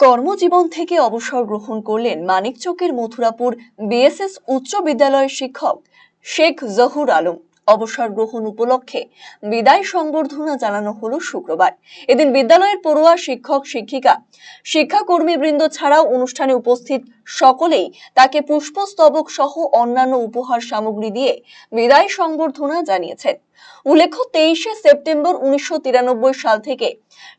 কর্মজীবন থেকে অবসর গ্রহণ করলেন মানিকচকের মথুরাপুর বিএসএস উচ্চ বিদ্যালয়ের শিক্ষক শেখ জহুর আলম। অবসর গ্রহণ উপলক্ষে বিদায় সংবর্ধনা জানানো হলো শুক্রবার। এদিন বিদ্যালয়ের পড়ুয়া, শিক্ষক, শিক্ষিকা, শিক্ষাকর্মীবৃন্দ ছাড়াও অনুষ্ঠানে উপস্থিত সকলেই তাকে পুষ্পস্তবক সহ অন্যান্য উপহার সামগ্রী দিয়ে বিদায় সংবর্ধনা জানিয়েছেন। উল্লেখ্য, 23শে সেপ্টেম্বর 1993 সাল থেকে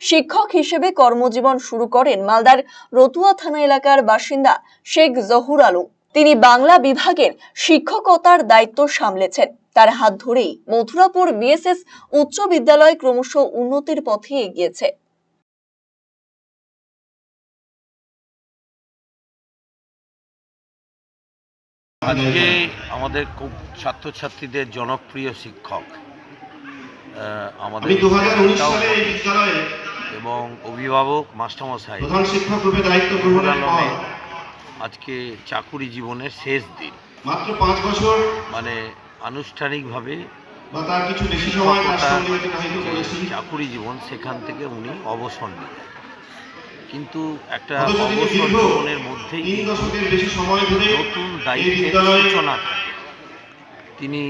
শিক্ষক হিসেবে কর্মজীবন শুরু করেন মালদার রতুয়া থানা এলাকার বাসিন্দা শেখ জহুর আলম। তিনি বাংলা বিভাগের শিক্ষকতার দায়িত্ব সামলেছেন। তার হাত ধরেই মথুরাপুর বিএসএস উচ্চ বিদ্যালয় ক্রমশ উন্নতির পথে এগিয়েছে। আজকে আমাদের খুব ছাত্রছাত্রীদের জনপ্রিয় শিক্ষক, আমাদের এবং অভিভাবক মাস্টারমশাই প্রধান শিক্ষক রূপে দায়িত্ব গ্রহণের পর আজকে চাকুরি জীবনের শেষ দিন, মাত্র 5 বছর মানে আনুষ্ঠানিকভাবে বা তার কিছু বেশি সময় তার সঙ্গে অতিবাহিত করেছি। চাকুরি জীবন, সেখান থেকে উনি অবসর নিলেন। কিন্তু একটা অথচ তিনি অবসর দীর্ঘ জীবনের মধ্যেই 3 দশকের বেশি সময় ধরে নতুন এই দায়িত্বের বিদ্যালয়ে সূচনা থাকে। তিনি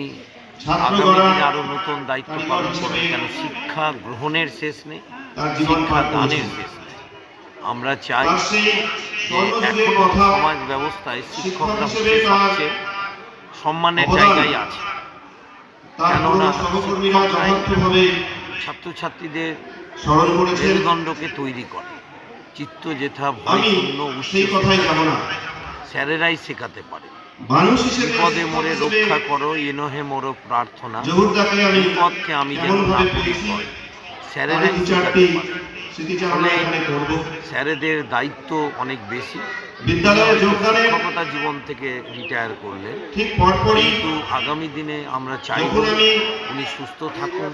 ছাত্র আগামী গড়া দিনে আরো নতুন দায়িত্ব পালন করবেন, কেন শিক্ষা গ্রহণের শেষ নেই, তার জীবন শিক্ষা পার দানের করেছেন। শেষ নেই। আমরা চাই তার সেই যে স্বর্ণযুগের এখনো কথা সমাজ ব্যবস্থায় শিক্ষকরা হিসেবে হচ্ছে তার সবচেয়ে সম্মানের অবদান, জায়গায় আছে। তার কেননা সহকর্মীরা শিক্ষকরাই যথার্থভাবে ছাত্রছাত্রীদের স্মরণ করেছেন। মেরুদণ্ডকে তৈরি করে, চিত্ত যেথা ভয় আমি শূন্য সেই কথাই যাব না। স্যারেরাই শেখাতে পারে। মানুষ হিসেবে বিপদে মোরে রক্ষা করো, এনহে মোর প্রার্থনা, জহুরদাকে আমি বিপদকে আমি যেন না এমনভাবে করি পেয়েছি, ভয়। তারই স্যারেরাই দু শেখাতে চারটি পারে। স্মৃতিচারণা এখানে করব। স্যারেদের দায়িত্ব অনেক বেশি। বিদ্যালয়ে যোগদানের শিক্ষকতা জীবন থেকে রিটায়ার করলেন, ঠিক পরপরই কিন্তু আগামী দিনে আমরা চাইব যখন আমি উনি সুস্থ থাকুন,